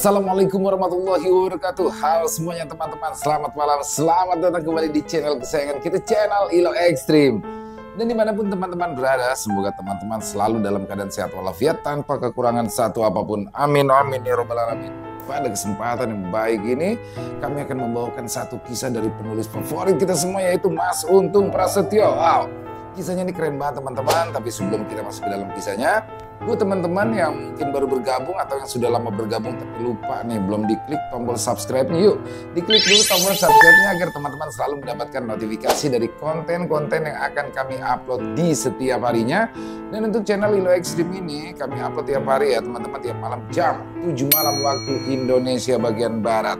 Assalamualaikum warahmatullahi wabarakatuh. Halo semuanya teman-teman, selamat malam, selamat datang kembali di channel kesayangan kita, channel Ilo Ekstrim. Dan dimanapun teman-teman berada, semoga teman-teman selalu dalam keadaan sehat walafiat tanpa kekurangan satu apapun. Amin amin ya robbal alamin. Pada kesempatan yang baik ini, kami akan membawakan satu kisah dari penulis favorit kita semua, yaitu Mas Untung Prasetyo. Wow, kisahnya ini keren banget teman-teman. Tapi sebelum kita masuk ke dalam kisahnya, buat teman-teman yang mungkin baru bergabung atau yang sudah lama bergabung tapi lupa nih, belum diklik tombol subscribe-nya, yuk diklik dulu tombol subscribe-nya agar teman-teman selalu mendapatkan notifikasi dari konten-konten yang akan kami upload di setiap harinya. Dan untuk channel Ilo Ekstrim ini kami upload tiap hari ya teman-teman, tiap malam jam 7 malam waktu Indonesia bagian Barat.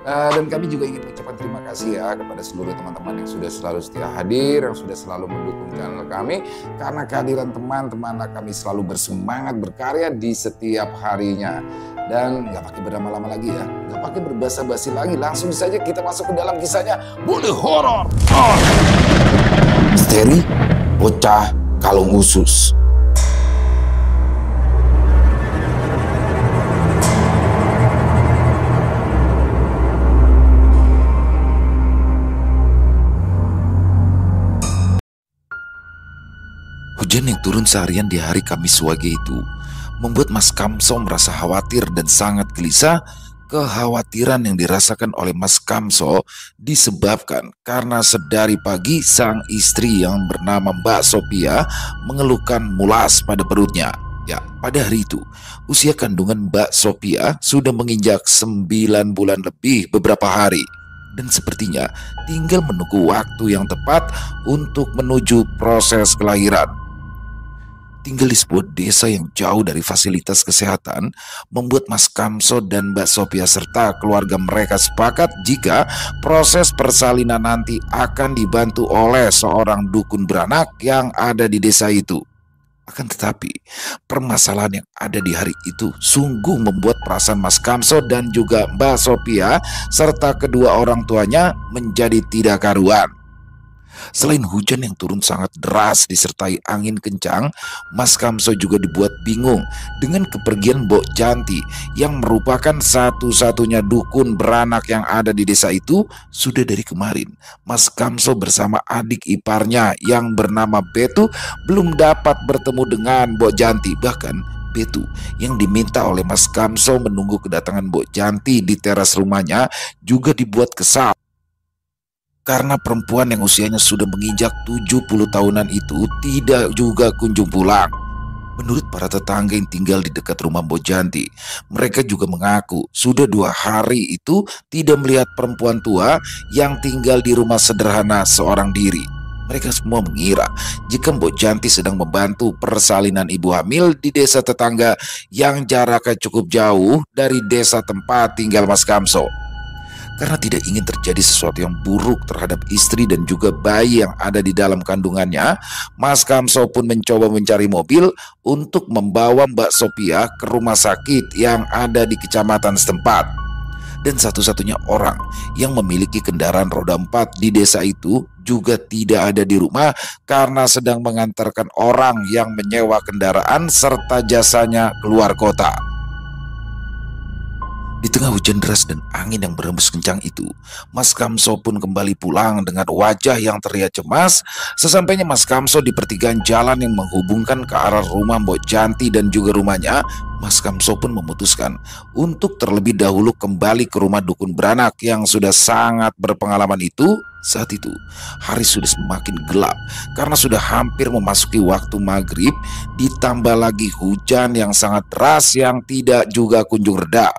Dan kami juga ingin mengucapkan terima kasih ya kepada seluruh teman-teman yang sudah selalu setia hadir, yang sudah selalu mendukung channel kami. Karena kehadiran teman-teman kami selalu bersemangat berkarya di setiap harinya. Dan gak pakai berlama-lama lagi ya, gak pakai berbasa-basi lagi, langsung saja kita masuk ke dalam kisahnya. Boleh horor. Misteri bocah kalung usus. Hujan yang turun seharian di hari Kamis Wage itu membuat Mas Kamso merasa khawatir dan sangat gelisah. Kekhawatiran yang dirasakan oleh Mas Kamso disebabkan karena sedari pagi sang istri yang bernama Mbak Sophia mengeluhkan mulas pada perutnya. Ya, pada hari itu usia kandungan Mbak Sophia sudah menginjak 9 bulan lebih beberapa hari. Dan sepertinya tinggal menunggu waktu yang tepat untuk menuju proses kelahiran. Tinggal di sebuah desa yang jauh dari fasilitas kesehatan membuat Mas Kamso dan Mbak Sophia serta keluarga mereka sepakat jika proses persalinan nanti akan dibantu oleh seorang dukun beranak yang ada di desa itu. Akan tetapi permasalahan yang ada di hari itu sungguh membuat perasaan Mas Kamso dan juga Mbak Sophia serta kedua orang tuanya menjadi tidak karuan. Selain hujan yang turun sangat deras disertai angin kencang, Mas Kamso juga dibuat bingung dengan kepergian Mbok Janti yang merupakan satu-satunya dukun beranak yang ada di desa itu. Sudah dari kemarin, Mas Kamso bersama adik iparnya yang bernama Betu belum dapat bertemu dengan Mbok Janti. Bahkan Betu yang diminta oleh Mas Kamso menunggu kedatangan Mbok Janti di teras rumahnya juga dibuat kesal. Karena perempuan yang usianya sudah menginjak 70 tahunan itu tidak juga kunjung pulang. Menurut para tetangga yang tinggal di dekat rumah Mbok Janti, mereka juga mengaku sudah 2 hari itu tidak melihat perempuan tua yang tinggal di rumah sederhana seorang diri. Mereka semua mengira jika Mbok Janti sedang membantu persalinan ibu hamil di desa tetangga yang jaraknya cukup jauh dari desa tempat tinggal Mas Kamso. Karena tidak ingin terjadi sesuatu yang buruk terhadap istri dan juga bayi yang ada di dalam kandungannya, Mas Kamso pun mencoba mencari mobil untuk membawa Mbak Sophia ke rumah sakit yang ada di kecamatan setempat. Dan satu-satunya orang yang memiliki kendaraan roda 4 di desa itu juga tidak ada di rumah karena sedang mengantarkan orang yang menyewa kendaraan serta jasanya keluar kota. Di tengah hujan deras dan angin yang berhembus kencang itu, Mas Kamso pun kembali pulang dengan wajah yang terlihat cemas. Sesampainya Mas Kamso di pertigaan jalan yang menghubungkan ke arah rumah Mbok Janti dan juga rumahnya, Mas Kamso pun memutuskan untuk terlebih dahulu kembali ke rumah dukun beranak yang sudah sangat berpengalaman itu. Saat itu hari sudah semakin gelap karena sudah hampir memasuki waktu maghrib, ditambah lagi hujan yang sangat deras yang tidak juga kunjung reda.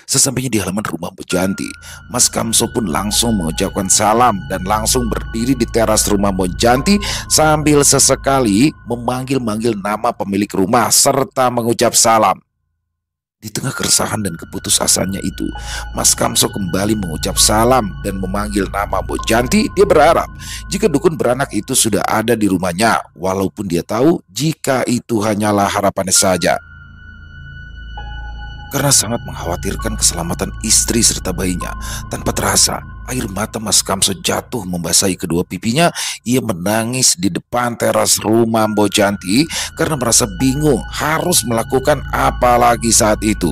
Sesampainya di halaman rumah Mbok Janti, Mas Kamso pun langsung mengucapkan salam dan langsung berdiri di teras rumah Mbok Janti sambil sesekali memanggil-manggil nama pemilik rumah serta mengucap salam. Di tengah keresahan dan keputusasaannya itu, Mas Kamso kembali mengucap salam dan memanggil nama Mbok Janti. Dia berharap jika dukun beranak itu sudah ada di rumahnya, walaupun dia tahu jika itu hanyalah harapannya saja. Karena sangat mengkhawatirkan keselamatan istri serta bayinya, tanpa terasa air mata Mas Kamso jatuh membasahi kedua pipinya. Ia menangis di depan teras rumah Mbok Janti karena merasa bingung harus melakukan apa lagi saat itu.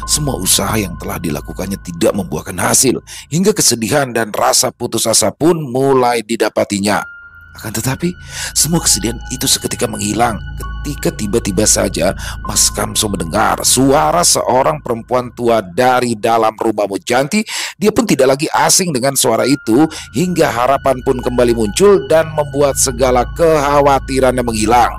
Semua usaha yang telah dilakukannya tidak membuahkan hasil, hingga kesedihan dan rasa putus asa pun mulai didapatinya. Akan tetapi, semua kesedihan itu seketika menghilang ketika tiba-tiba saja Mas Kamso mendengar suara seorang perempuan tua dari dalam rumah Mojanti. Dia pun tidak lagi asing dengan suara itu, hingga harapan pun kembali muncul dan membuat segala kekhawatirannya menghilang.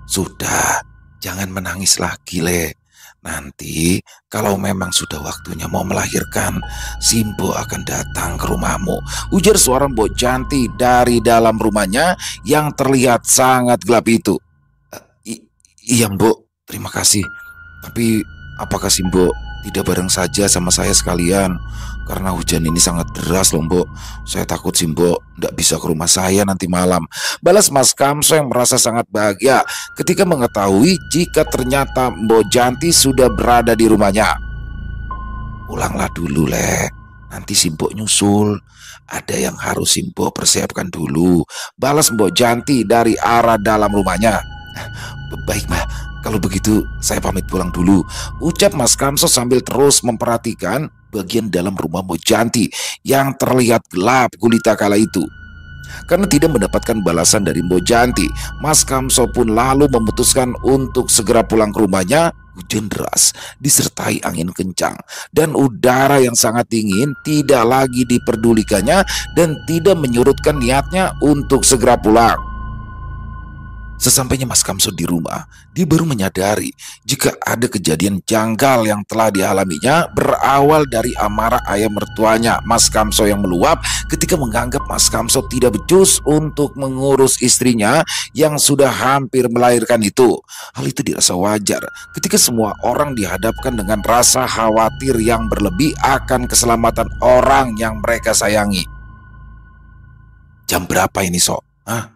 "Sudah, jangan menangis lagi, Le. Nanti kalau memang sudah waktunya mau melahirkan, Simbo akan datang ke rumahmu," ujar suara Mbok Janti dari dalam rumahnya yang terlihat sangat gelap itu. Iya Mbok, terima kasih. Tapi apakah Simbo tidak bareng saja sama saya sekalian? Karena hujan ini sangat deras loh Mbok. Saya takut Simbo tidak bisa ke rumah saya nanti malam, balas Mas Kamso yang merasa sangat bahagia ketika mengetahui jika ternyata Mbok Janti sudah berada di rumahnya. "Pulanglah dulu, Le. Nanti Simbo nyusul. Ada yang harus Simbo persiapkan dulu," balas Mbok Janti dari arah dalam rumahnya. "Baik, Mbak. Kalau begitu saya pamit pulang dulu," ucap Mas Kamso sambil terus memperhatikan bagian dalam rumah Mbok Janti yang terlihat gelap gulita kala itu. Karena tidak mendapatkan balasan dari Mbok Janti, Mas Kamso pun lalu memutuskan untuk segera pulang ke rumahnya. Hujan deras disertai angin kencang dan udara yang sangat dingin tidak lagi diperdulikannya dan tidak menyurutkan niatnya untuk segera pulang. Sesampainya Mas Kamso di rumah, dia baru menyadari jika ada kejadian janggal yang telah dialaminya berawal dari amarah ayah mertuanya Mas Kamso yang meluap ketika menganggap Mas Kamso tidak becus untuk mengurus istrinya yang sudah hampir melahirkan itu. Hal itu dirasa wajar ketika semua orang dihadapkan dengan rasa khawatir yang berlebih akan keselamatan orang yang mereka sayangi. "Jam berapa ini, Sok? Hah?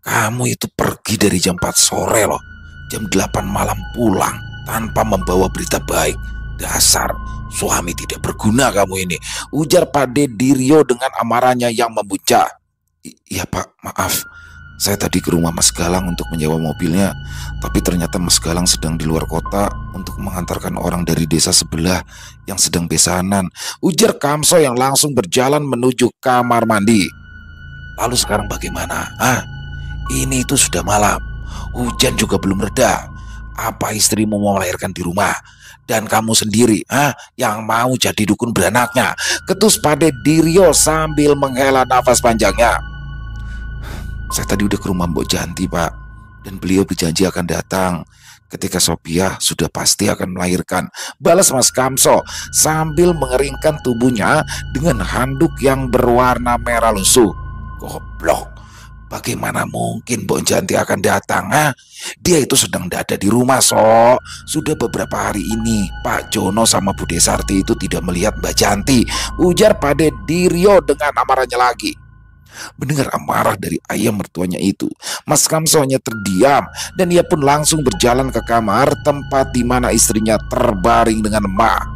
Kamu itu pergi dari jam 4 sore loh. Jam 8 malam pulang tanpa membawa berita baik. Dasar suami tidak berguna kamu ini," ujar Pak Diryo dengan amarahnya yang membuncah. "Iya Pak, maaf. Saya tadi ke rumah Mas Galang untuk menyewa mobilnya. Tapi ternyata Mas Galang sedang di luar kota untuk mengantarkan orang dari desa sebelah yang sedang besanan," ujar Kamso yang langsung berjalan menuju kamar mandi. "Lalu sekarang bagaimana? Ini itu sudah malam, hujan juga belum reda. Apa istrimu mau melahirkan di rumah? Dan kamu sendiri, yang mau jadi dukun beranaknya?" ketus Pade Diryo sambil menghela nafas panjangnya. "Saya tadi udah ke rumah Mbok Janti Pak, dan beliau berjanji akan datang ketika Sophia sudah pasti akan melahirkan," balas Mas Kamso sambil mengeringkan tubuhnya dengan handuk yang berwarna merah lusuh. "Goblok. Bagaimana mungkin Mbok Janti akan datang? Dia itu sedang tidak ada di rumah, Sok. Sudah beberapa hari ini Pak Jono sama Bu Desarti itu tidak melihat Mbak Janti," ujar Pade Diryo dengan amarahnya lagi. Mendengar amarah dari ayah mertuanya itu, Mas Kamso hanya terdiam dan ia pun langsung berjalan ke kamar tempat di mana istrinya terbaring dengan lemah.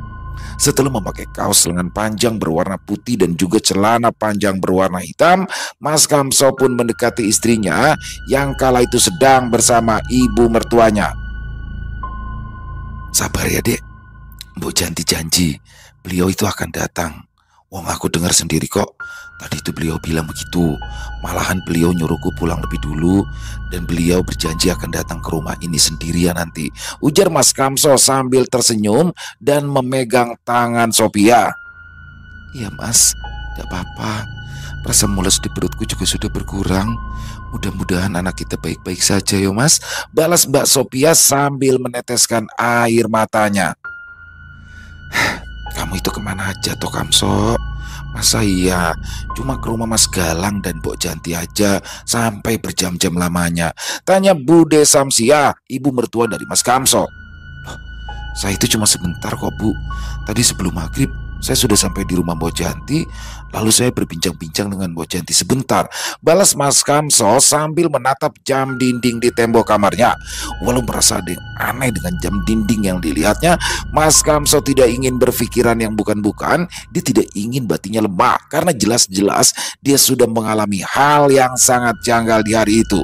Setelah memakai kaos lengan panjang berwarna putih dan juga celana panjang berwarna hitam, Mas Kamso pun mendekati istrinya yang kala itu sedang bersama ibu mertuanya. "Sabar ya Dek, Mbok Janti janji beliau itu akan datang. Wong aku dengar sendiri kok. Tadi itu beliau bilang begitu. Malahan beliau nyuruhku pulang lebih dulu dan beliau berjanji akan datang ke rumah ini sendirian nanti," ujar Mas Kamso sambil tersenyum dan memegang tangan Sophia. "Iya Mas, tidak apa-apa. Rasa mules di perutku juga sudah berkurang. Mudah-mudahan anak kita baik-baik saja ya Mas," balas Mbak Sophia sambil meneteskan air matanya. "Kamu itu kemana aja toh Kamso? Masa iya cuma ke rumah Mas Galang dan Mbok Janti aja sampai berjam-jam lamanya?" tanya Bude Samsia, ibu mertua dari Mas Kamso. "Loh, saya itu cuma sebentar kok Bu. Tadi sebelum maghrib saya sudah sampai di rumah Mbok Janti. Lalu saya berbincang-bincang dengan Mbok Janti sebentar," balas Mas Kamso sambil menatap jam dinding di tembok kamarnya. Walau merasa ada yang aneh dengan jam dinding yang dilihatnya, Mas Kamso tidak ingin berpikiran yang bukan-bukan. Dia tidak ingin batinnya lemah karena jelas-jelas dia sudah mengalami hal yang sangat janggal di hari itu.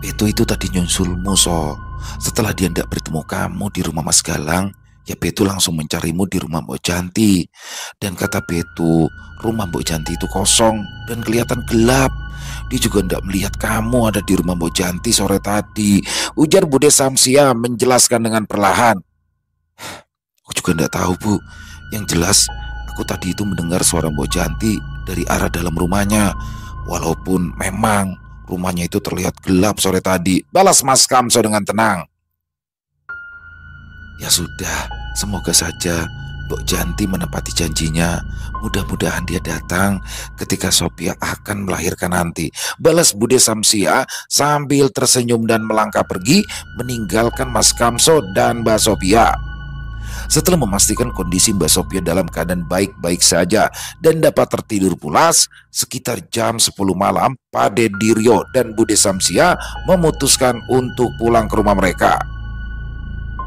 Itu tadi nyusulmu, So. Setelah dia tidak bertemu kamu di rumah Mas Galang, ya Betu langsung mencarimu di rumah Mbok Janti. Dan kata Betu, rumah Mbok Janti itu kosong dan kelihatan gelap. Dia juga tidak melihat kamu ada di rumah Mbok Janti sore tadi, ujar Bude Samsia menjelaskan dengan perlahan. Aku juga tidak tahu, Bu. Yang jelas, aku tadi itu mendengar suara Mbok Janti dari arah dalam rumahnya. Walaupun memang rumahnya itu terlihat gelap sore tadi, balas Mas Kamso dengan tenang. Ya sudah, semoga saja Mbok Janti menepati janjinya. Mudah-mudahan dia datang ketika Sophia akan melahirkan nanti, balas Bude Samsia sambil tersenyum dan melangkah pergi meninggalkan Mas Kamso dan Mbak Sophia. Setelah memastikan kondisi Mbak Sophia dalam keadaan baik-baik saja dan dapat tertidur pulas, sekitar jam 10 malam, Pade Diryo dan Bude Samsia memutuskan untuk pulang ke rumah mereka.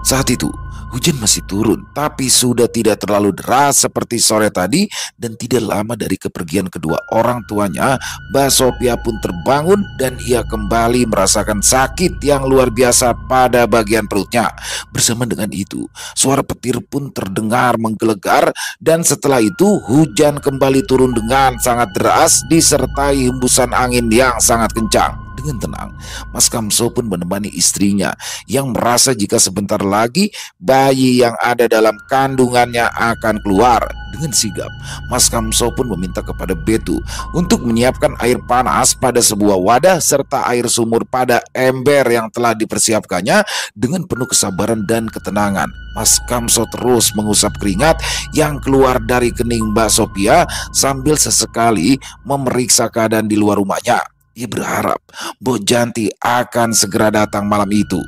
Saat itu, hujan masih turun, tapi sudah tidak terlalu deras seperti sore tadi, dan tidak lama dari kepergian kedua orang tuanya, Mbak Sophia pun terbangun dan ia kembali merasakan sakit yang luar biasa pada bagian perutnya. Bersama dengan itu, suara petir pun terdengar menggelegar, dan setelah itu hujan kembali turun dengan sangat deras disertai hembusan angin yang sangat kencang. Dengan tenang, Mas Kamso pun menemani istrinya yang merasa jika sebentar lagi bayi yang ada dalam kandungannya akan keluar. Dengan sigap, Mas Kamso pun meminta kepada Betu untuk menyiapkan air panas pada sebuah wadah serta air sumur pada ember yang telah dipersiapkannya. Dengan penuh kesabaran dan ketenangan, Mas Kamso terus mengusap keringat yang keluar dari kening Mbak Sophia sambil sesekali memeriksa keadaan di luar rumahnya. Dia berharap Mbok Janti akan segera datang malam itu.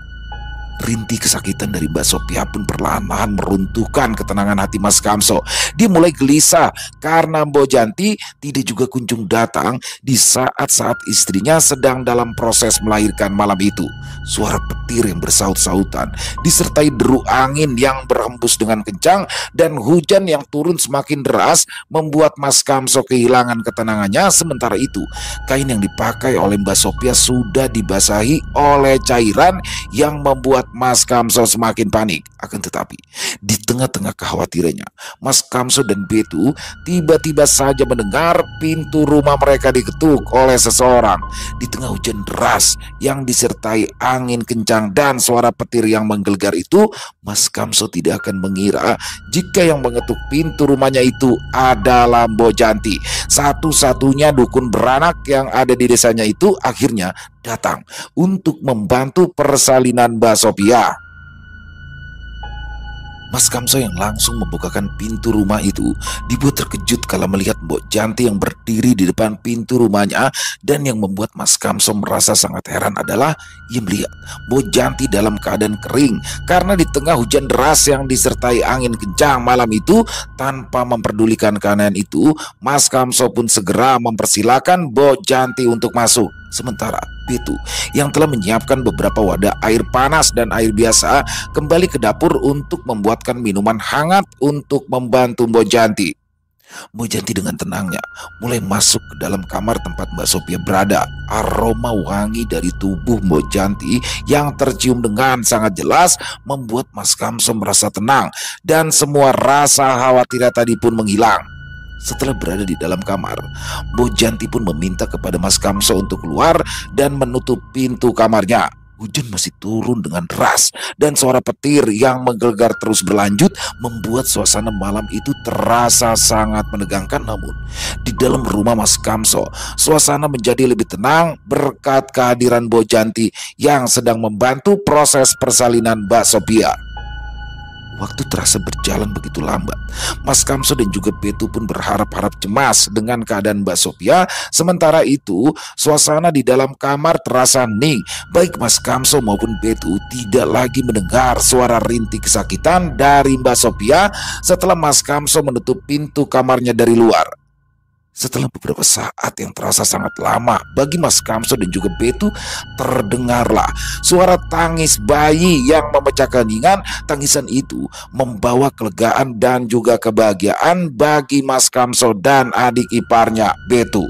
Rintih kesakitan dari Mbak Sophia pun perlahan-lahan meruntuhkan ketenangan hati Mas Kamso. Dia mulai gelisah karena Mbok Janti tidak juga kunjung datang di saat-saat istrinya sedang dalam proses melahirkan malam itu. Suara petir yang bersaut-sautan disertai deru angin yang berhembus dengan kencang dan hujan yang turun semakin deras membuat Mas Kamso kehilangan ketenangannya. Sementara itu, kain yang dipakai oleh Mbak Sophia sudah dibasahi oleh cairan yang membuat Mas Kamso semakin panik. Akan tetapi, di tengah-tengah kekhawatirannya, Mas Kamso dan Betu tiba-tiba saja mendengar pintu rumah mereka diketuk oleh seseorang. Di tengah hujan deras yang disertai angin kencang dan suara petir yang menggelegar itu, Mas Kamso tidak akan mengira jika yang mengetuk pintu rumahnya itu adalah Mbok Janti. Satu-satunya dukun beranak yang ada di desanya itu akhirnya datang untuk membantu persalinan Mbak Sophia. Mas Kamso yang langsung membukakan pintu rumah itu dibuat terkejut kala melihat Mbok Janti yang berdiri di depan pintu rumahnya. Dan yang membuat Mas Kamso merasa sangat heran adalah ia melihat Mbok Janti dalam keadaan kering karena di tengah hujan deras yang disertai angin kencang malam itu. Tanpa memperdulikan keadaan itu, Mas Kamso pun segera mempersilahkan Mbok Janti untuk masuk. Sementara Betu yang telah menyiapkan beberapa wadah air panas dan air biasa kembali ke dapur untuk membuatkan minuman hangat untuk membantu Mbok Janti. Mbok Janti dengan tenangnya mulai masuk ke dalam kamar tempat Mbak Sophia berada. Aroma wangi dari tubuh Mbok Janti yang tercium dengan sangat jelas membuat Mas Kamso merasa tenang dan semua rasa khawatir tadi pun menghilang. Setelah berada di dalam kamar, Mbok Janti pun meminta kepada Mas Kamso untuk keluar dan menutup pintu kamarnya. Hujan masih turun dengan deras dan suara petir yang menggelegar terus berlanjut membuat suasana malam itu terasa sangat menegangkan. Namun di dalam rumah Mas Kamso, suasana menjadi lebih tenang berkat kehadiran Mbok Janti yang sedang membantu proses persalinan Mbak Sophia. Waktu terasa berjalan begitu lambat. Mas Kamso dan juga Betu pun berharap-harap cemas dengan keadaan Mbak Sophia. Sementara itu, suasana di dalam kamar terasa hening. Baik Mas Kamso maupun Betu tidak lagi mendengar suara rintih kesakitan dari Mbak Sophia setelah Mas Kamso menutup pintu kamarnya dari luar. Setelah beberapa saat yang terasa sangat lama bagi Mas Kamso dan juga Betu, terdengarlah suara tangis bayi yang memecah keheningan. Tangisan itu membawa kelegaan dan juga kebahagiaan bagi Mas Kamso dan adik iparnya Betu.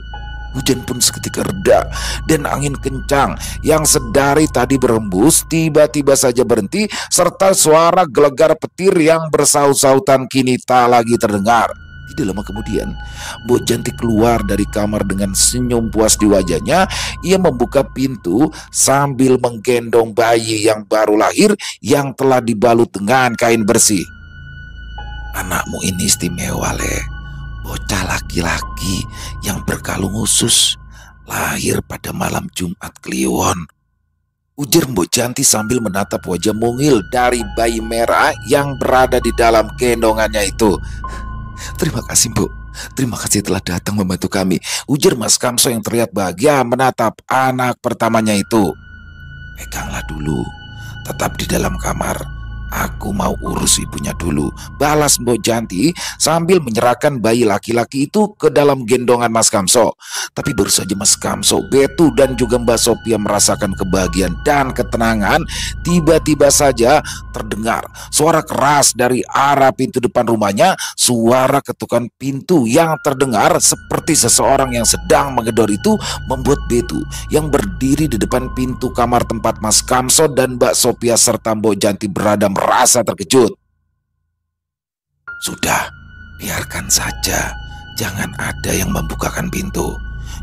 Hujan pun seketika reda dan angin kencang yang sedari tadi berhembus tiba-tiba saja berhenti, serta suara gelegar petir yang bersaut-sautan kini tak lagi terdengar. Tidak lama kemudian, Mbok Janti keluar dari kamar dengan senyum puas di wajahnya. Ia membuka pintu sambil menggendong bayi yang baru lahir yang telah dibalut dengan kain bersih. "Anakmu ini istimewa, Le. Bocah laki-laki yang berkalung khusus, lahir pada malam Jumat Kliwon," ujar Mbok Janti sambil menatap wajah mungil dari bayi merah yang berada di dalam gendongannya itu. "Terima kasih, Bu. Terima kasih telah datang membantu kami," ujar Mas Kamso yang terlihat bahagia menatap anak pertamanya itu. "Peganglah dulu, tetap di dalam kamar. Aku mau urus ibunya dulu," balas Mbok Janti sambil menyerahkan bayi laki-laki itu ke dalam gendongan Mas Kamso. Tapi baru saja Mas Kamso, Betu dan juga Mbak Sophia merasakan kebahagiaan dan ketenangan, tiba-tiba saja terdengar suara keras dari arah pintu depan rumahnya. Suara ketukan pintu yang terdengar seperti seseorang yang sedang menggedor itu membuat Betu yang berdiri di depan pintu kamar tempat Mas Kamso dan Mbak Sophia serta Mbok Janti berada merasa terkejut. "Sudah, biarkan saja. Jangan ada yang membukakan pintu.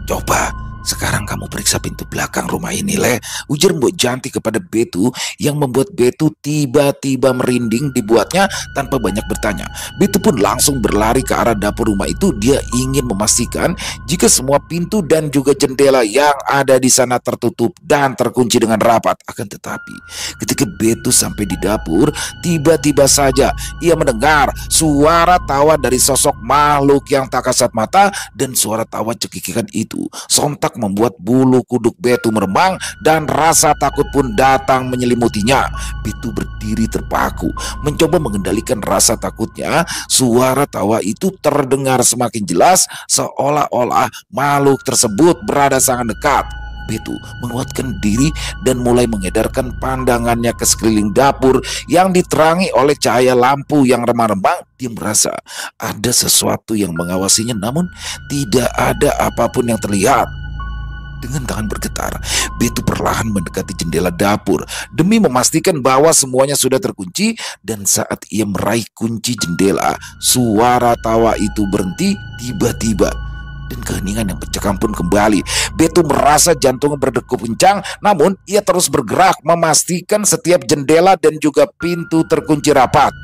Coba sekarang kamu periksa pintu belakang rumah ini, Le," ujar Mbok Janti kepada Betu yang membuat Betu tiba-tiba merinding dibuatnya tanpa banyak bertanya. Betu pun langsung berlari ke arah dapur rumah itu. Dia ingin memastikan jika semua pintu dan juga jendela yang ada di sana tertutup dan terkunci dengan rapat. Akan tetapi ketika Betu sampai di dapur, tiba-tiba saja ia mendengar suara tawa dari sosok makhluk yang tak kasat mata, dan suara tawa cekikikan itu sontak membuat bulu kuduk Betu meremang dan rasa takut pun datang menyelimutinya. Betu berdiri terpaku, mencoba mengendalikan rasa takutnya. Suara tawa itu terdengar semakin jelas, seolah-olah makhluk tersebut berada sangat dekat. Betu menguatkan diri dan mulai mengedarkan pandangannya ke sekeliling dapur yang diterangi oleh cahaya lampu yang remang-remang. Dia merasa ada sesuatu yang mengawasinya, namun tidak ada apapun yang terlihat. Dengan tangan bergetar, Betu perlahan mendekati jendela dapur demi memastikan bahwa semuanya sudah terkunci. Dan saat ia meraih kunci jendela, suara tawa itu berhenti tiba-tiba dan keheningan yang mencekam pun kembali. Betu merasa jantungnya berdegup kencang, namun ia terus bergerak memastikan setiap jendela dan juga pintu terkunci rapat.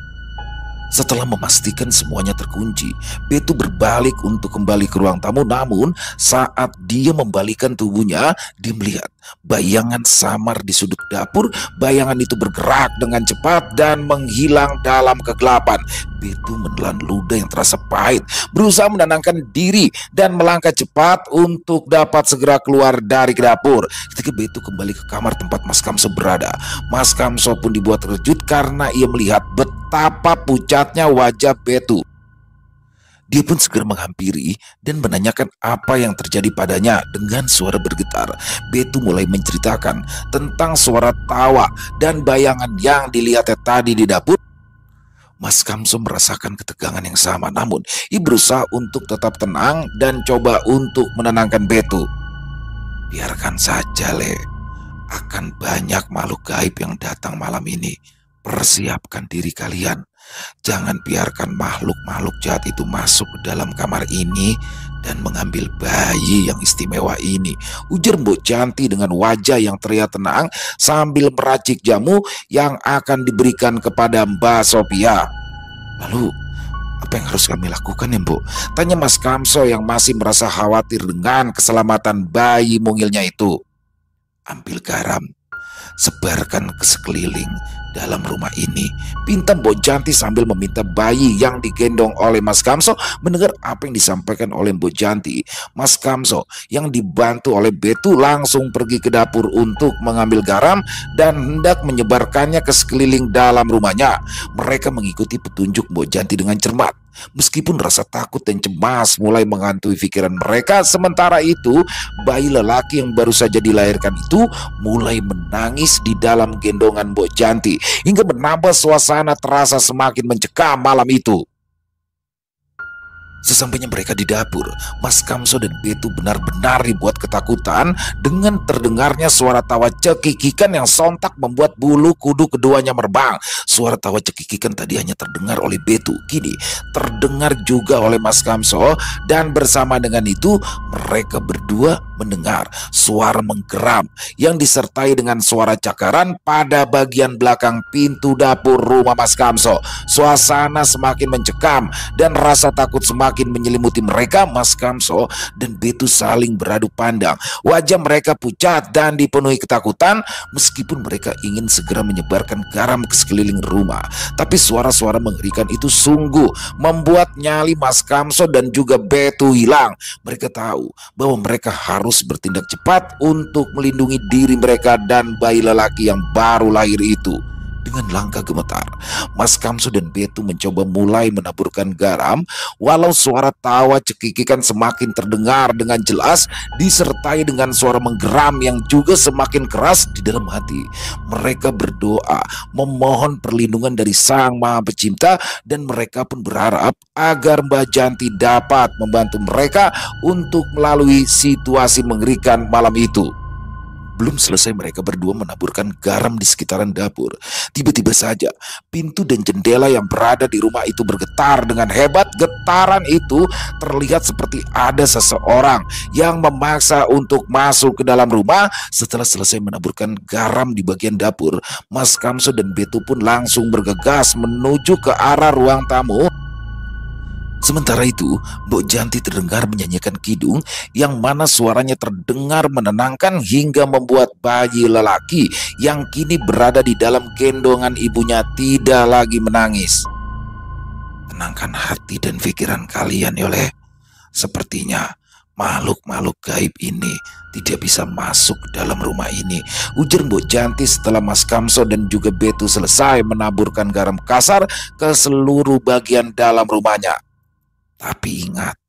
Setelah memastikan semuanya terkunci, Betu berbalik untuk kembali ke ruang tamu. Namun saat dia membalikkan tubuhnya, dia melihat bayangan samar di sudut dapur. Bayangan itu bergerak dengan cepat dan menghilang dalam kegelapan. Betu menelan ludah yang terasa pahit, berusaha menenangkan diri dan melangkah cepat untuk dapat segera keluar dari dapur. Ketika Betu kembali ke kamar tempat Mas Kamso berada, Mas Kamso pun dibuat terkejut karena ia melihat betapa pucatnya wajah Betu. Dia pun segera menghampiri dan menanyakan apa yang terjadi padanya. Dengan suara bergetar, Betu mulai menceritakan tentang suara tawa dan bayangan yang dilihatnya tadi di dapur. Mas Kamso merasakan ketegangan yang sama, namun ia berusaha untuk tetap tenang dan coba untuk menenangkan Betu. "Biarkan saja, Le. Akan banyak makhluk gaib yang datang malam ini. Persiapkan diri kalian. Jangan biarkan makhluk-makhluk jahat itu masuk ke dalam kamar ini dan mengambil bayi yang istimewa ini," ujar Mbok Janti dengan wajah yang terlihat tenang sambil meracik jamu yang akan diberikan kepada Mbak Sophia. "Lalu apa yang harus kami lakukan ya, Mbok?" tanya Mas Kamso yang masih merasa khawatir dengan keselamatan bayi mungilnya itu. "Ambil garam, sebarkan ke sekeliling dalam rumah ini," pinta Mbok Janti sambil meminta bayi yang digendong oleh Mas Kamso. Mendengar apa yang disampaikan oleh Mbok Janti, Mas Kamso yang dibantu oleh Betu langsung pergi ke dapur untuk mengambil garam dan hendak menyebarkannya ke sekeliling dalam rumahnya. Mereka mengikuti petunjuk Mbok Janti dengan cermat. Meskipun rasa takut dan cemas mulai menghantui pikiran mereka, sementara itu bayi lelaki yang baru saja dilahirkan itu mulai menangis di dalam gendongan Mbok Janti hingga menambah suasana terasa semakin mencekam malam itu. Sesampainya mereka di dapur, Mas Kamso dan Betu benar-benar dibuat ketakutan dengan terdengarnya suara tawa cekikikan yang sontak membuat bulu kuduk keduanya merbang. Suara tawa cekikikan tadi hanya terdengar oleh Betu, kini terdengar juga oleh Mas Kamso, dan bersama dengan itu mereka berdua mendengar suara menggeram yang disertai dengan suara cakaran pada bagian belakang pintu dapur rumah Mas Kamso. Suasana semakin mencekam dan rasa takut semakin menyelimuti mereka. Mas Kamso dan Betu saling beradu pandang. Wajah mereka pucat dan dipenuhi ketakutan meskipun mereka ingin segera menyebarkan garam ke sekeliling rumah. Tapi suara-suara mengerikan itu sungguh membuat nyali Mas Kamso dan juga Betu hilang. Mereka tahu bahwa mereka harus bertindak cepat untuk melindungi diri mereka dan bayi lelaki yang baru lahir itu. Dengan langkah gemetar, Mas Kamso dan Betu mencoba mulai menaburkan garam, walau suara tawa cekikikan semakin terdengar dengan jelas disertai dengan suara menggeram yang juga semakin keras. Di dalam hati mereka berdoa memohon perlindungan dari Sang Maha Pencipta, dan mereka pun berharap agar Mbak Janti dapat membantu mereka untuk melalui situasi mengerikan malam itu. Belum selesai mereka berdua menaburkan garam di sekitaran dapur, tiba-tiba saja pintu dan jendela yang berada di rumah itu bergetar dengan hebat. Getaran itu terlihat seperti ada seseorang yang memaksa untuk masuk ke dalam rumah. Setelah selesai menaburkan garam di bagian dapur, Mas Kamso dan Betu pun langsung bergegas menuju ke arah ruang tamu. Sementara itu, Mbok Janti terdengar menyanyikan kidung yang mana suaranya terdengar menenangkan hingga membuat bayi lelaki yang kini berada di dalam gendongan ibunya tidak lagi menangis. Tenangkan hati dan pikiran kalian, Yoleh. Sepertinya makhluk-makhluk gaib ini tidak bisa masuk ke dalam rumah ini, ujar Mbok Janti setelah Mas Kamso dan juga Betu selesai menaburkan garam kasar ke seluruh bagian dalam rumahnya. Tapi ingat,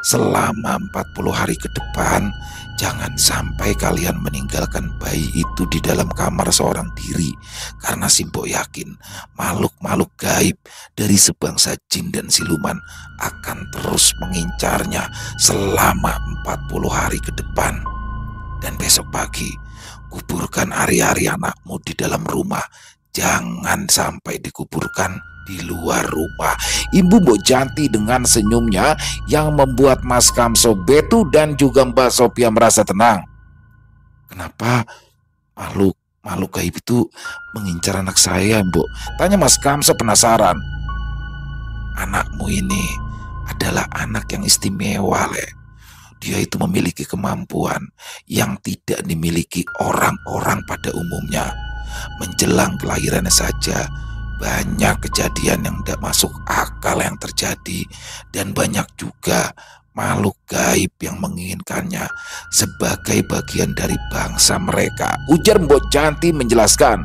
selama 40 hari ke depan, jangan sampai kalian meninggalkan bayi itu di dalam kamar seorang diri. Karena Simbo yakin makhluk-makhluk gaib dari sebangsa jin dan siluman akan terus mengincarnya selama 40 hari ke depan. Dan besok pagi, kuburkan ari-ari anakmu di dalam rumah. Jangan sampai dikuburkan di luar rumah. Ibu Mbok Janti dengan senyumnya yang membuat Mas Kamso, Betu dan juga Mbak Sophia merasa tenang. Kenapa makhluk gaib itu mengincar anak saya, Mbok? Tanya Mas Kamso penasaran. Anakmu ini adalah anak yang istimewa, Le. Dia itu memiliki kemampuan yang tidak dimiliki orang-orang pada umumnya. Menjelang kelahirannya saja, banyak kejadian yang tidak masuk akal yang terjadi, dan banyak juga makhluk gaib yang menginginkannya sebagai bagian dari bangsa mereka, ujar Mbok Janti menjelaskan.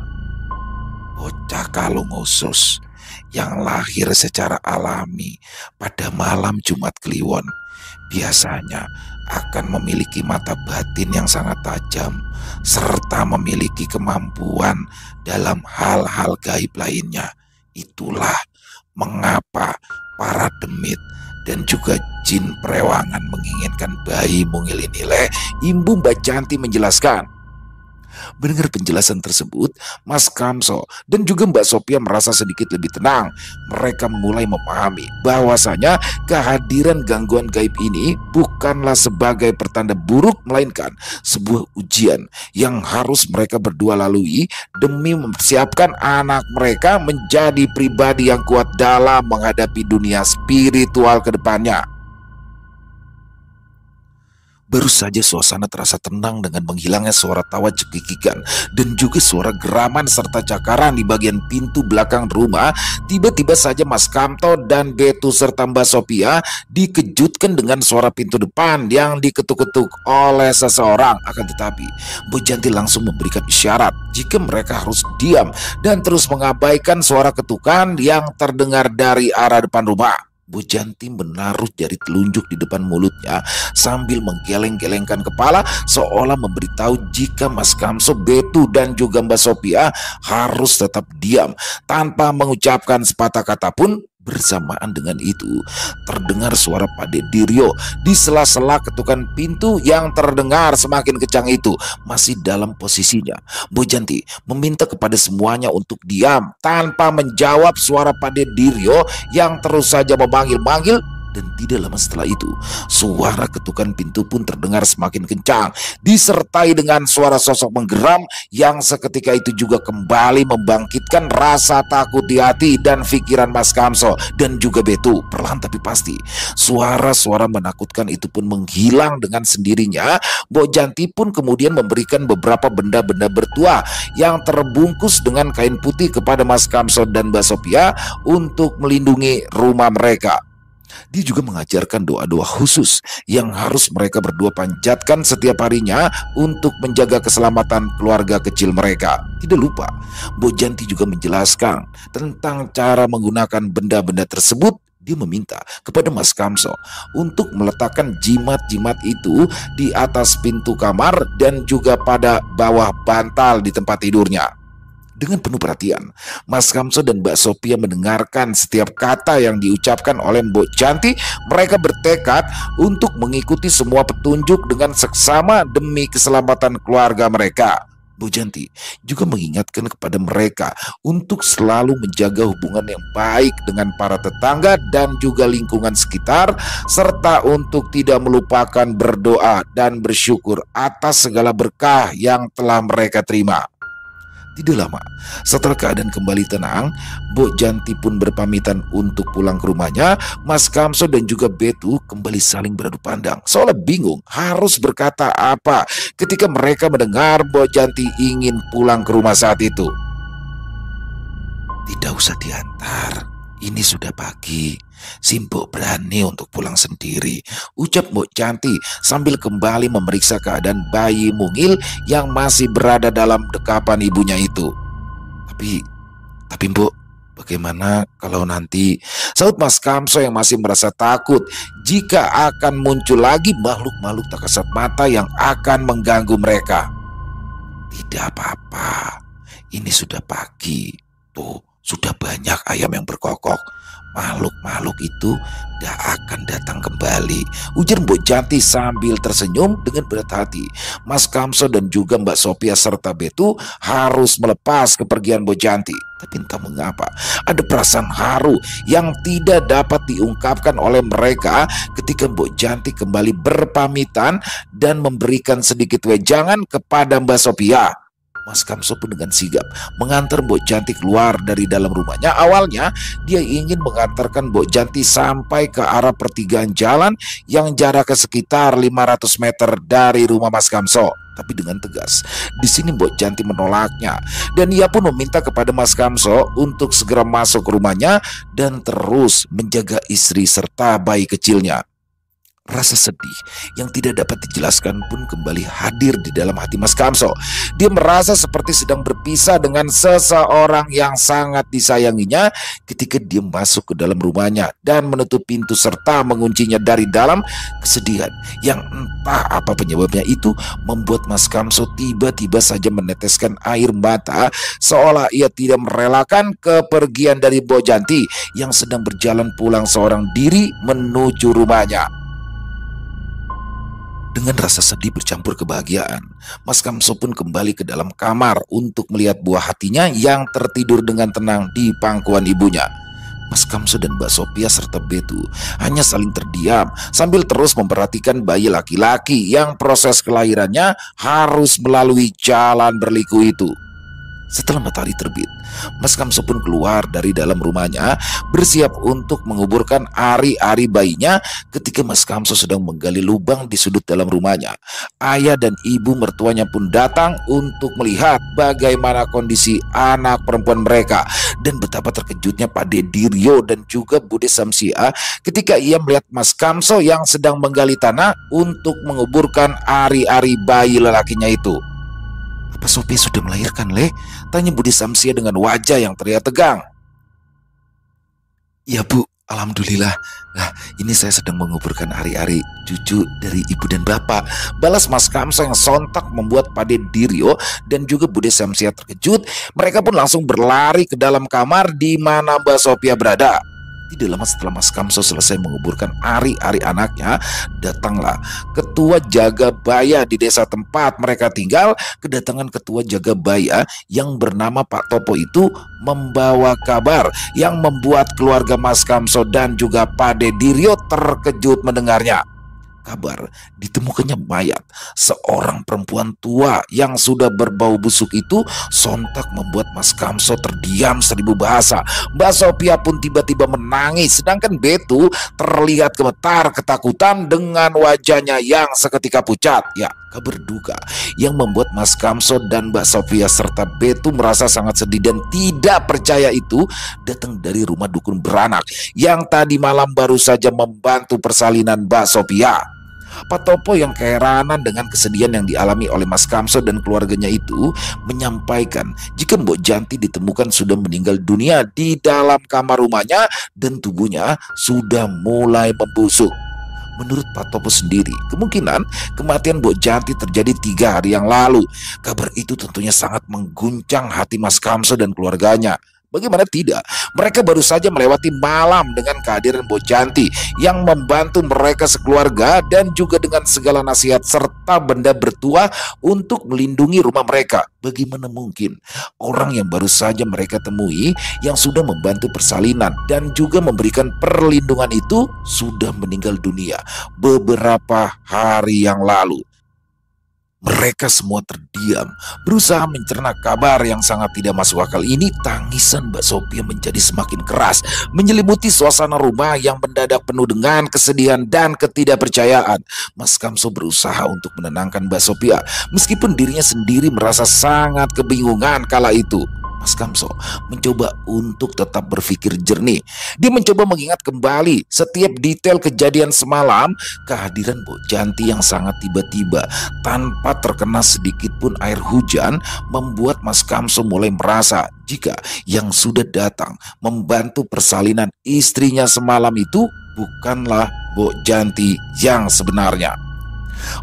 Bocah kalung khusus yang lahir secara alami pada malam Jumat Kliwon biasanya akan memiliki mata batin yang sangat tajam serta memiliki kemampuan dalam hal-hal gaib lainnya. Itulah mengapa para demit dan juga jin perewangan menginginkan bayi mungil ini, Le. Ibu Mbak Janti menjelaskan. Mendengar penjelasan tersebut, Mas Kamso dan juga Mbak Sophia merasa sedikit lebih tenang. Mereka mulai memahami bahwasanya kehadiran gangguan gaib ini bukanlah sebagai pertanda buruk, melainkan sebuah ujian yang harus mereka berdua lalui demi mempersiapkan anak mereka menjadi pribadi yang kuat dalam menghadapi dunia spiritual ke depannya. Baru saja suasana terasa tenang dengan menghilangnya suara tawa cekikikan dan juga suara geraman serta cakaran di bagian pintu belakang rumah. Tiba-tiba saja Mas Kamto dan Betu serta Mbak Sophia dikejutkan dengan suara pintu depan yang diketuk-ketuk oleh seseorang. Akan tetapi Mbok Janti langsung memberikan isyarat jika mereka harus diam dan terus mengabaikan suara ketukan yang terdengar dari arah depan rumah. Bu Janti menaruh jari telunjuk di depan mulutnya sambil menggeleng-gelengkan kepala seolah memberitahu jika Mas Kamso, Betu dan juga Mbak Sophia harus tetap diam. Tanpa mengucapkan sepatah kata pun, Bersamaan dengan itu, terdengar suara Pade Diryo di sela-sela ketukan pintu yang terdengar semakin kencang itu. Masih dalam posisinya, Bojanti meminta kepada semuanya untuk diam tanpa menjawab suara Pade Diryo yang terus saja memanggil-manggil. Dan tidak lama setelah itu, suara ketukan pintu pun terdengar semakin kencang, disertai dengan suara sosok menggeram yang seketika itu juga kembali membangkitkan rasa takut di hati dan pikiran Mas Kamso dan juga Betu. Perlahan tapi pasti, suara-suara menakutkan itu pun menghilang dengan sendirinya. Bojanti pun kemudian memberikan beberapa benda-benda bertuah yang terbungkus dengan kain putih kepada Mas Kamso dan Mbak Sophia untuk melindungi rumah mereka. Dia juga mengajarkan doa-doa khusus yang harus mereka berdua panjatkan setiap harinya untuk menjaga keselamatan keluarga kecil mereka. Tidak lupa, Bojanti juga menjelaskan tentang cara menggunakan benda-benda tersebut. Dia meminta kepada Mas Kamso untuk meletakkan jimat-jimat itu di atas pintu kamar dan juga pada bawah bantal di tempat tidurnya. Dengan penuh perhatian, Mas Kamso dan Mbak Sophia mendengarkan setiap kata yang diucapkan oleh Mbok Janti. Mereka bertekad untuk mengikuti semua petunjuk dengan seksama demi keselamatan keluarga mereka. Bu Janti juga mengingatkan kepada mereka untuk selalu menjaga hubungan yang baik dengan para tetangga dan juga lingkungan sekitar, serta untuk tidak melupakan berdoa dan bersyukur atas segala berkah yang telah mereka terima. Tidak lama setelah keadaan kembali tenang, Mbok Janti pun berpamitan untuk pulang ke rumahnya. Mas Kamso dan juga Betu kembali saling beradu pandang, seolah bingung harus berkata apa ketika mereka mendengar Mbok Janti ingin pulang ke rumah saat itu. Tidak usah diantar, ini sudah pagi. Mbok berani untuk pulang sendiri, ucap Mbok Janti sambil kembali memeriksa keadaan bayi mungil yang masih berada dalam dekapan ibunya itu. Tapi Mbok, bagaimana kalau nanti, saut Mas Kamso yang masih merasa takut jika akan muncul lagi makhluk-makhluk tak kasat mata yang akan mengganggu mereka. Tidak apa-apa, ini sudah pagi. Tuh, sudah banyak ayam yang berkokok. Makhluk-makhluk itu tidak akan datang kembali, ujar Mbok Janti sambil tersenyum dengan berat hati. Mas Kamso dan juga Mbak Sophia serta Betu harus melepas kepergian Mbok Janti. Tapi entah mengapa ada perasaan haru yang tidak dapat diungkapkan oleh mereka ketika Mbok Janti kembali berpamitan dan memberikan sedikit wejangan kepada Mbak Sophia. Mas Kamso pun dengan sigap mengantar Mbok Janti keluar dari dalam rumahnya. Awalnya dia ingin mengantarkan Mbok Janti sampai ke arah pertigaan jalan yang jaraknya sekitar 500 meter dari rumah Mas Kamso. Tapi dengan tegas, di sini Mbok Janti menolaknya dan ia pun meminta kepada Mas Kamso untuk segera masuk ke rumahnya dan terus menjaga istri serta bayi kecilnya. Rasa sedih yang tidak dapat dijelaskan pun kembali hadir di dalam hati Mas Kamso. Dia merasa seperti sedang berpisah dengan seseorang yang sangat disayanginya ketika dia masuk ke dalam rumahnya dan menutup pintu serta menguncinya dari dalam. Kesedihan yang entah apa penyebabnya itu membuat Mas Kamso tiba-tiba saja meneteskan air mata, seolah ia tidak merelakan kepergian dari Mbok Janti yang sedang berjalan pulang seorang diri menuju rumahnya. Dengan rasa sedih bercampur kebahagiaan, Mas Kamso pun kembali ke dalam kamar untuk melihat buah hatinya yang tertidur dengan tenang di pangkuan ibunya. Mas Kamso dan Mbak Sophia serta Betu hanya saling terdiam sambil terus memperhatikan bayi laki-laki yang proses kelahirannya harus melalui jalan berliku itu. Setelah matahari terbit, Mas Kamso pun keluar dari dalam rumahnya bersiap untuk menguburkan ari-ari bayinya ketika Mas Kamso sedang menggali lubang di sudut dalam rumahnya. Ayah dan ibu mertuanya pun datang untuk melihat bagaimana kondisi anak perempuan mereka dan betapa terkejutnya Pade Diryo dan juga Bude Samsia ketika ia melihat Mas Kamso yang sedang menggali tanah untuk menguburkan ari-ari bayi lelakinya itu. "Apa Sophia sudah melahirkan, Le?" tanya Bude Samsia dengan wajah yang terlihat tegang. "Ya Bu, alhamdulillah. Nah, ini saya sedang menguburkan ari-ari cucu dari ibu dan bapak," balas Mas Kamso yang sontak membuat Pade Diryo dan juga Bude Samsia terkejut. Mereka pun langsung berlari ke dalam kamar di mana Mbak Sophia berada. Tidak lama setelah Mas Kamso selesai menguburkan ari-ari anaknya, datanglah ketua jaga baya di desa tempat mereka tinggal. Kedatangan ketua jaga baya yang bernama Pak Topo itu membawa kabar yang membuat keluarga Mas Kamso dan juga Pade Diryo terkejut mendengarnya. Kabar ditemukannya mayat seorang perempuan tua yang sudah berbau busuk itu sontak membuat Mas Kamso terdiam seribu bahasa. Mbak Sophia pun tiba-tiba menangis, sedangkan Betu terlihat gemetar ketakutan dengan wajahnya yang seketika pucat. Ya, kabar duka yang membuat Mas Kamso dan Mbak Sophia serta Betu merasa sangat sedih dan tidak percaya itu datang dari rumah dukun beranak yang tadi malam baru saja membantu persalinan Mbak Sophia. Pak Topo yang keheranan dengan kesedihan yang dialami oleh Mas Kamso dan keluarganya itu menyampaikan jika Mbok Janti ditemukan sudah meninggal dunia di dalam kamar rumahnya dan tubuhnya sudah mulai membusuk. Menurut Pak Topo sendiri, kemungkinan kematian Mbok Janti terjadi 3 hari yang lalu. Kabar itu tentunya sangat mengguncang hati Mas Kamso dan keluarganya. Bagaimana tidak, mereka baru saja melewati malam dengan kehadiran Mbok Janti yang membantu mereka sekeluarga dan juga dengan segala nasihat serta benda bertuah untuk melindungi rumah mereka. Bagaimana mungkin orang yang baru saja mereka temui yang sudah membantu persalinan dan juga memberikan perlindungan itu sudah meninggal dunia beberapa hari yang lalu? Mereka semua terdiam, berusaha mencerna kabar yang sangat tidak masuk akal ini. Tangisan Mbak Sophia menjadi semakin keras, menyelimuti suasana rumah yang mendadak penuh dengan kesedihan dan ketidakpercayaan. Mas Kamso berusaha untuk menenangkan Mbak Sophia, meskipun dirinya sendiri merasa sangat kebingungan kala itu. Mas Kamso mencoba untuk tetap berpikir jernih. Dia mencoba mengingat kembali setiap detail kejadian semalam. Kehadiran Mbok Janti yang sangat tiba-tiba tanpa terkena sedikit pun air hujan membuat Mas Kamso mulai merasa jika yang sudah datang membantu persalinan istrinya semalam itu bukanlah Mbok Janti yang sebenarnya.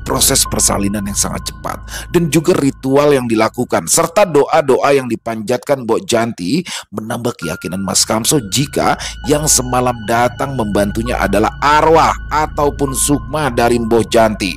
Proses persalinan yang sangat cepat dan juga ritual yang dilakukan serta doa-doa yang dipanjatkan Mbok Janti menambah keyakinan Mas Kamso jika yang semalam datang membantunya adalah arwah ataupun sukma dari Mbok Janti.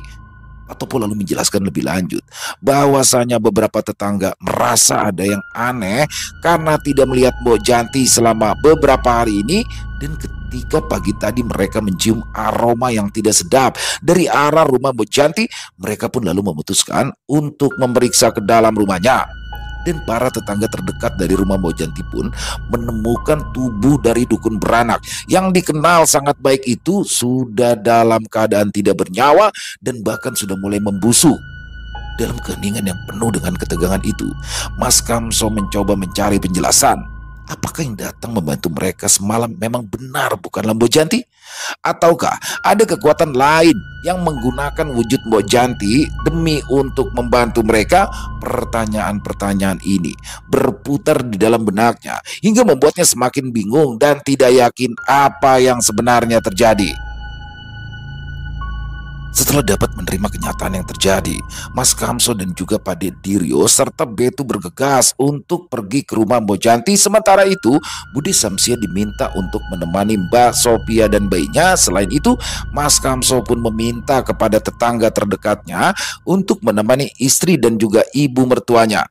Pak Topo lalu menjelaskan lebih lanjut bahwasanya beberapa tetangga merasa ada yang aneh karena tidak melihat Mbok Janti selama beberapa hari ini, dan ketika pagi tadi mereka mencium aroma yang tidak sedap dari arah rumah Mbok Janti, mereka pun lalu memutuskan untuk memeriksa ke dalam rumahnya. Dan para tetangga terdekat dari rumah Mbok Janti pun menemukan tubuh dari dukun beranak yang dikenal sangat baik itu sudah dalam keadaan tidak bernyawa dan bahkan sudah mulai membusuk. Dalam keheningan yang penuh dengan ketegangan itu, Mas Kamso mencoba mencari penjelasan. Apakah yang datang membantu mereka semalam memang benar bukanlah Mbok Janti? Ataukah ada kekuatan lain yang menggunakan wujud Mbok Janti demi untuk membantu mereka? Pertanyaan-pertanyaan ini berputar di dalam benaknya hingga membuatnya semakin bingung dan tidak yakin apa yang sebenarnya terjadi. Setelah dapat menerima kenyataan yang terjadi, Mas Kamso dan juga Pade Diryo serta Betu bergegas untuk pergi ke rumah Mbok Janti. Sementara itu, Budi Samsia diminta untuk menemani Mbak Sophia dan bayinya. Selain itu, Mas Kamso pun meminta kepada tetangga terdekatnya untuk menemani istri dan juga ibu mertuanya.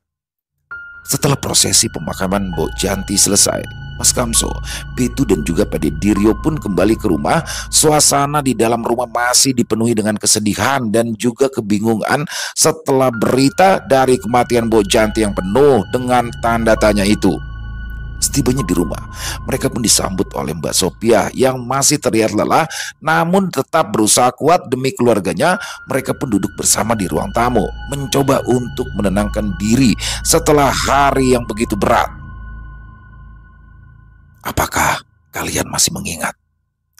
Setelah prosesi pemakaman Mbok Janti selesai, Mas Kamso, Betu dan juga Pade Diryo pun kembali ke rumah. Suasana di dalam rumah masih dipenuhi dengan kesedihan dan juga kebingungan setelah berita dari kematian Mbok Janti yang penuh dengan tanda tanya itu. Setibanya di rumah, mereka pun disambut oleh Mbak Sophia yang masih terlihat lelah namun tetap berusaha kuat demi keluarganya. Mereka pun duduk bersama di ruang tamu, mencoba untuk menenangkan diri setelah hari yang begitu berat. Apakah kalian masih mengingat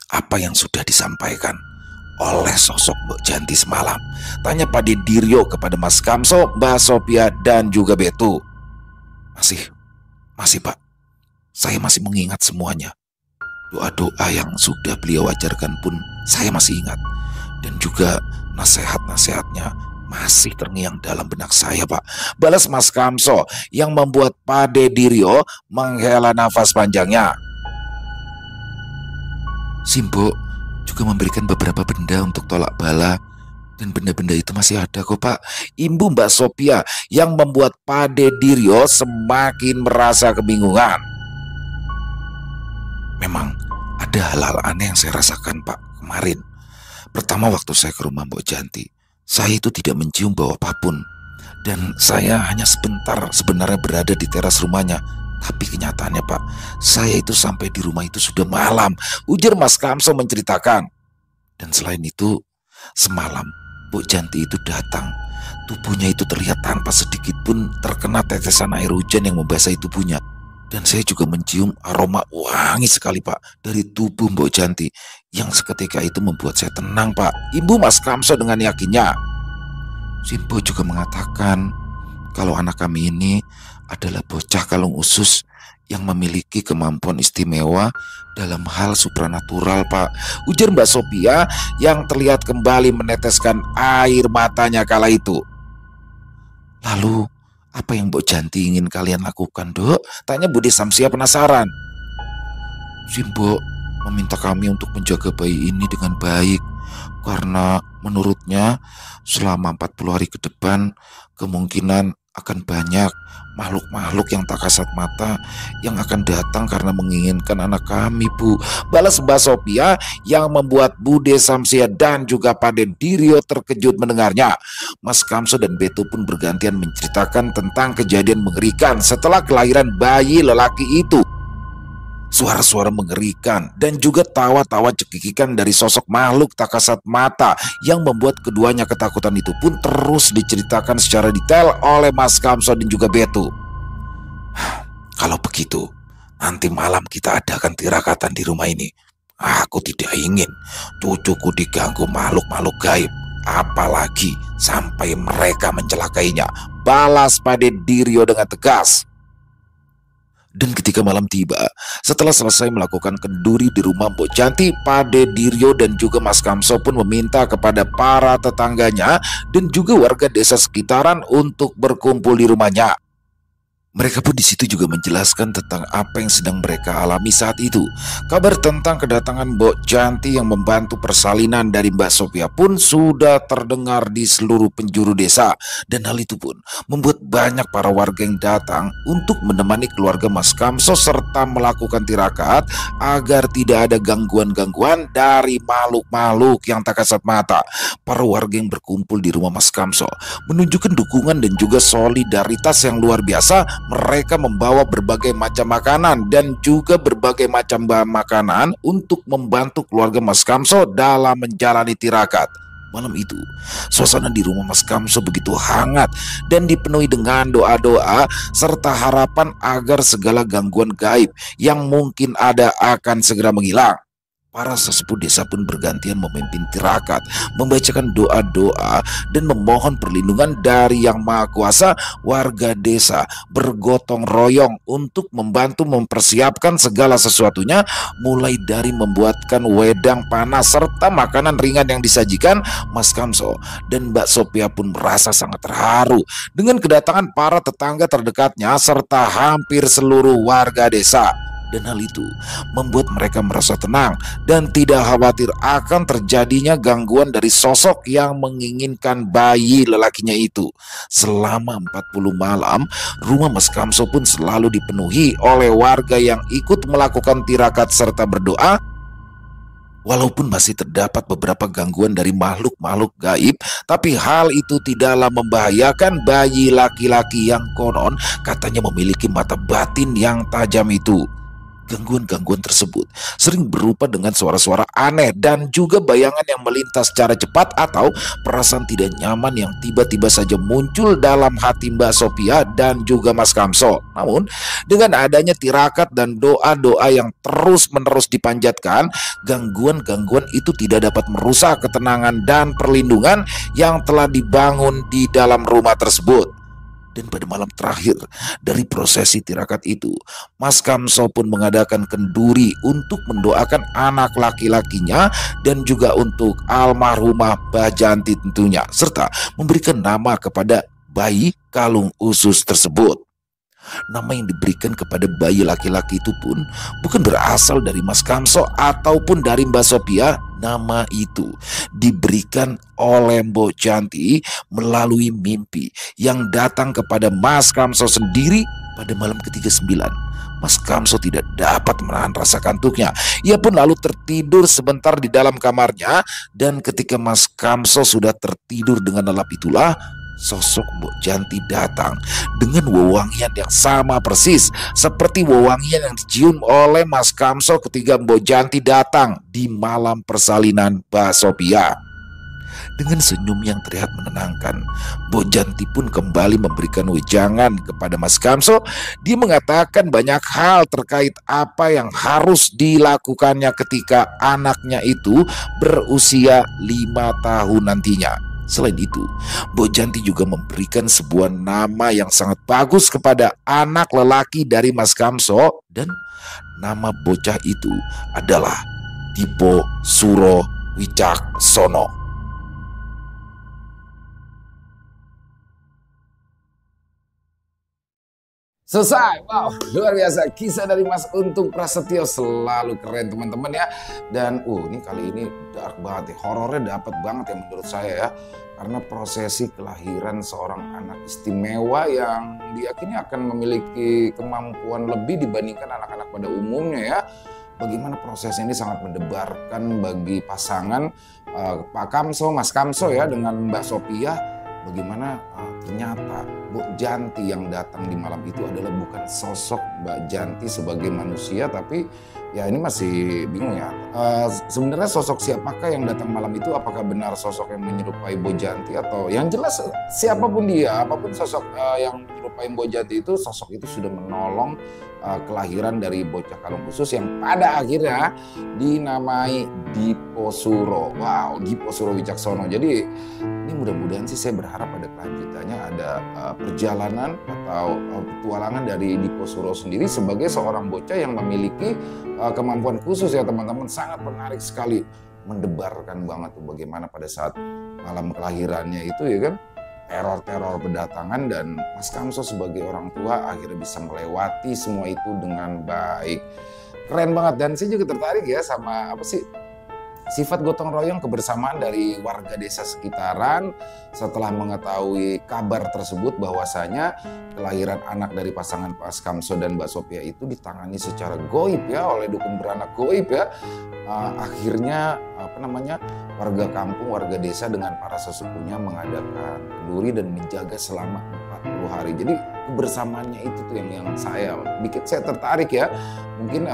apa yang sudah disampaikan oleh sosok Mbok Janti semalam? Tanya Pade Diryo kepada Mas Kamso, Mbak Sophia dan juga Betu. Masih Pak. Saya masih mengingat semuanya. Doa-doa yang sudah beliau ajarkan pun saya masih ingat. Dan juga nasihat-nasihatnya masih terngiang dalam benak saya, Pak. Balas Mas Kamso yang membuat Pade Diryo menghela nafas panjangnya. Simbo juga memberikan beberapa benda untuk tolak bala, dan benda-benda itu masih ada kok Pak. Imbu Mbak Sophia yang membuat Pade Diryo semakin merasa kebingungan. Memang ada hal-hal aneh yang saya rasakan Pak kemarin. Pertama waktu saya ke rumah Mbok Janti, saya itu tidak mencium bau apapun. Dan saya hanya sebentar sebenarnya berada di teras rumahnya. Tapi kenyataannya Pak, saya itu sampai di rumah itu sudah malam, ujar Mas Kamso menceritakan. Dan selain itu, semalam Mbok Janti itu datang. Tubuhnya itu terlihat tanpa sedikit pun terkena tetesan air hujan yang membasahi tubuhnya. Dan saya juga mencium aroma wangi sekali Pak dari tubuh Mbok Janti, yang seketika itu membuat saya tenang Pak, Ibu Mas Kamso dengan yakinnya. Simbo juga mengatakan kalau anak kami ini adalah bocah kalung usus yang memiliki kemampuan istimewa dalam hal supranatural Pak, ujar Mbak Sophia yang terlihat kembali meneteskan air matanya kala itu. Lalu apa yang Mbok Janti ingin kalian lakukan Dok? Tanya Budi Samsia penasaran. Simbo meminta kami untuk menjaga bayi ini dengan baik, karena menurutnya selama 40 hari ke depan kemungkinan akan banyak makhluk-makhluk yang tak kasat mata yang akan datang karena menginginkan anak kami Bu, balas Mbak Sophia yang membuat Bude Samsia dan juga Pade Diryo terkejut mendengarnya. Mas Kamso dan Beto pun bergantian menceritakan tentang kejadian mengerikan setelah kelahiran bayi lelaki itu. Suara-suara mengerikan dan juga tawa-tawa cekikikan dari sosok makhluk tak kasat mata yang membuat keduanya ketakutan itu pun terus diceritakan secara detail oleh Mas Kamso dan juga Beto. Kalau begitu, nanti malam kita adakan tirakatan di rumah ini. Aku tidak ingin cucuku diganggu makhluk-makhluk gaib, apalagi sampai mereka mencelakainya, balas Pade Diryo dengan tegas. Dan ketika malam tiba, setelah selesai melakukan kenduri di rumah Mbok Janti, Pade Diryo dan juga Mas Kamso pun meminta kepada para tetangganya dan juga warga desa sekitaran untuk berkumpul di rumahnya. Mereka pun di situ juga menjelaskan tentang apa yang sedang mereka alami saat itu. Kabar tentang kedatangan Mbok Janti yang membantu persalinan dari Mbak Sophia pun sudah terdengar di seluruh penjuru desa. Dan hal itu pun membuat banyak para warga yang datang untuk menemani keluarga Mas Kamso serta melakukan tirakat agar tidak ada gangguan-gangguan dari makhluk-makhluk yang tak kasat mata. Para warga yang berkumpul di rumah Mas Kamso menunjukkan dukungan dan juga solidaritas yang luar biasa. Mereka membawa berbagai macam makanan dan juga berbagai macam bahan makanan untuk membantu keluarga Mas Kamso dalam menjalani tirakat. Malam itu, suasana di rumah Mas Kamso begitu hangat dan dipenuhi dengan doa-doa serta harapan agar segala gangguan gaib yang mungkin ada akan segera menghilang. Para sesepuh desa pun bergantian memimpin tirakat, membacakan doa-doa dan memohon perlindungan dari Yang Maha Kuasa. Warga desa bergotong royong untuk membantu mempersiapkan segala sesuatunya, mulai dari membuatkan wedang panas serta makanan ringan yang disajikan. Mas Kamso dan Mbak Sophia pun merasa sangat terharu dengan kedatangan para tetangga terdekatnya serta hampir seluruh warga desa. Dan hal itu membuat mereka merasa tenang dan tidak khawatir akan terjadinya gangguan dari sosok yang menginginkan bayi lelakinya itu. Selama 40 malam, rumah Mas Kamso pun selalu dipenuhi oleh warga yang ikut melakukan tirakat serta berdoa. Walaupun masih terdapat beberapa gangguan dari makhluk-makhluk gaib, tapi hal itu tidaklah membahayakan bayi laki-laki yang konon katanya memiliki mata batin yang tajam itu. Gangguan-gangguan tersebut sering berupa dengan suara-suara aneh dan juga bayangan yang melintas secara cepat atau perasaan tidak nyaman yang tiba-tiba saja muncul dalam hati Mbak Sophia dan juga Mas Kamso. Namun dengan adanya tirakat dan doa-doa yang terus-menerus dipanjatkan, gangguan-gangguan itu tidak dapat merusak ketenangan dan perlindungan yang telah dibangun di dalam rumah tersebut. Dan pada malam terakhir dari prosesi tirakat itu, Mas Kamso pun mengadakan kenduri untuk mendoakan anak laki-lakinya dan juga untuk almarhumah Mbak Janti tentunya, serta memberikan nama kepada bayi kalung usus tersebut. Nama yang diberikan kepada bayi laki-laki itu pun bukan berasal dari Mas Kamso ataupun dari Mbak Sophia. Nama itu diberikan oleh Mbok Janti melalui mimpi yang datang kepada Mas Kamso sendiri pada malam ke-39. Mas Kamso tidak dapat menahan rasa kantuknya. Ia pun lalu tertidur sebentar di dalam kamarnya, dan ketika Mas Kamso sudah tertidur dengan lelap itulah sosok Mbok Janti datang dengan wewangian yang sama persis seperti wewangian yang dicium oleh Mas Kamso ketika Mbok Janti datang di malam persalinan Mbak Sophia. Dengan senyum yang terlihat menenangkan, Mbok Janti pun kembali memberikan wejangan kepada Mas Kamso. Dia mengatakan banyak hal terkait apa yang harus dilakukannya ketika anaknya itu berusia 5 tahun nantinya. Selain itu, Mbok Janti juga memberikan sebuah nama yang sangat bagus kepada anak lelaki dari Mas Kamso, dan nama bocah itu adalah Dipo Suro Wicaksono. Selesai. Wow, luar biasa. Kisah dari Mas Untung Prasetyo selalu keren teman-teman ya. Dan ini kali ini dark banget ya. Horornya dapat banget ya menurut saya ya. Karena prosesi kelahiran seorang anak istimewa yang diyakini akan memiliki kemampuan lebih dibandingkan anak-anak pada umumnya ya. Bagaimana prosesnya ini sangat mendebarkan bagi pasangan Pak Kamso, Mas Kamso ya dengan Mbak Sophia. Bagaimana ternyata Mbok Janti yang datang di malam itu adalah bukan sosok Mbak Janti sebagai manusia, tapi ya ini masih bingung ya. Sebenarnya sosok siapakah yang datang malam itu? Apakah benar sosok yang menyerupai Mbok Janti, atau yang jelas siapapun dia, apapun sosok yang menyerupai Mbok Janti itu, sosok itu sudah menolong kelahiran dari bocah kalung khusus yang pada akhirnya dinamai Dipo Suro. Wow, Dipo Suro Wicaksono. Jadi ini mudah-mudahan sih saya berharap ada kelanjutannya, ada perjalanan atau petualangan dari Dipo Suro sendiri sebagai seorang bocah yang memiliki kemampuan khusus ya teman-teman. Sangat menarik sekali, mendebarkan banget tuh bagaimana pada saat malam kelahirannya itu ya kan, teror-teror berdatangan, dan Mas Kamso sebagai orang tua akhirnya bisa melewati semua itu dengan baik. Keren banget, dan saya juga tertarik ya sama sifat gotong royong kebersamaan dari warga desa sekitaran setelah mengetahui kabar tersebut bahwasanya kelahiran anak dari pasangan Mas Kamso dan Mbak Sophia itu ditangani secara goib ya, oleh dukun beranak goib ya. Akhirnya warga kampung, warga desa dengan para sesepuhnya mengadakan kenduri dan menjaga selama 40 hari. Jadi kebersamaannya itu tuh yang saya tertarik ya. Mungkin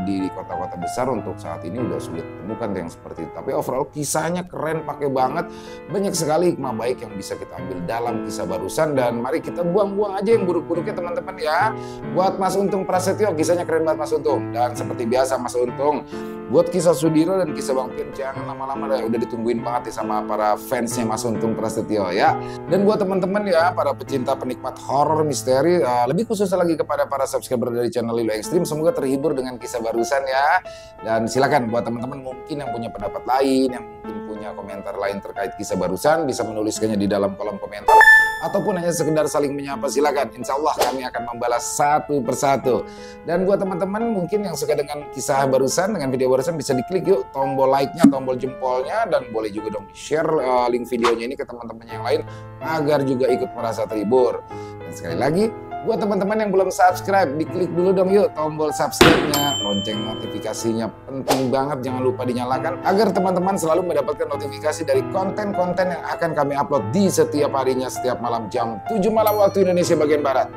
di kota-kota besar untuk saat ini udah sulit temukan yang seperti itu. Tapi overall kisahnya keren, pakai banget. Banyak sekali hikmah baik yang bisa kita ambil dalam kisah barusan, dan mari kita buang-buang aja yang buruk-buruknya teman-teman ya. Buat Mas Untung Prasetyo, kisahnya keren banget Mas Untung. Dan seperti biasa Mas Untung, buat kisah Sudiro dan kisah Bang Pin jangan lama-lama dah, udah ditungguin banget ya sama para fansnya Mas Untung Prasetyo ya. Dan buat teman-teman ya, para pecinta penikmat horor misteri, lebih khususnya lagi kepada para subscriber dari channel Lilo Extreme, semoga terhibur dengan kisah barusan ya. Dan silakan buat teman-teman mungkin yang punya pendapat lain, yang mungkin punya komentar lain terkait kisah barusan, bisa menuliskannya di dalam kolom komentar, ataupun hanya sekedar saling menyapa, silakan. Insya Allah kami akan membalas satu persatu. Dan buat teman-teman mungkin yang suka dengan kisah barusan, dengan video barusan, bisa diklik yuk tombol like-nya, tombol jempolnya, dan boleh juga dong di-share link videonya ini ke teman-teman yang lain agar juga ikut merasa terhibur. Dan sekali lagi, buat teman-teman yang belum subscribe, diklik dulu dong yuk tombol subscribe-nya, lonceng notifikasinya penting banget, jangan lupa dinyalakan agar teman-teman selalu mendapatkan notifikasi dari konten-konten yang akan kami upload di setiap harinya, setiap malam jam 7 malam waktu Indonesia bagian Barat.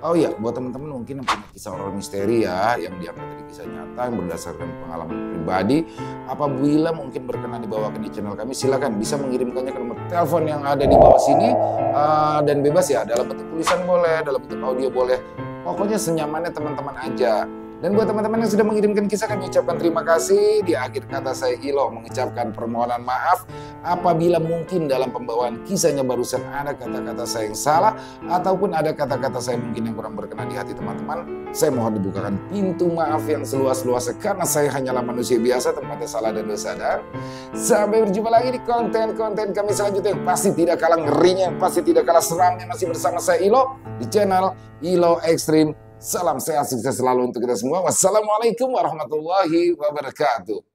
Oh iya, buat teman-teman mungkin yang punya kisah horor misteri ya, yang diangkat dari kisah nyata yang berdasarkan pengalaman pribadi, apabila mungkin berkenan dibawakan di channel kami, silakan bisa mengirimkannya ke nomor telepon yang ada di bawah sini, dan bebas ya, dalam bentuk tulisan boleh, dalam bentuk audio boleh, pokoknya senyamannya teman-teman aja. Dan buat teman-teman yang sudah mengirimkan kisah, kami ucapkan terima kasih. Di akhir kata saya Ilo mengucapkan permohonan maaf apabila mungkin dalam pembawaan kisahnya barusan ada kata-kata saya yang salah ataupun ada kata-kata saya mungkin yang kurang berkenan di hati teman-teman. Saya mohon dibukakan pintu maaf yang seluas-luasnya karena saya hanyalah manusia biasa, tempatnya salah dan dosa. Dan sampai berjumpa lagi di konten-konten kami selanjutnya yang pasti tidak kalah ngerinya, yang pasti tidak kalah seramnya, masih bersama saya Ilo di channel Ilo Extreme. Salam sehat, sukses selalu untuk kita semua. Wassalamualaikum warahmatullahi wabarakatuh.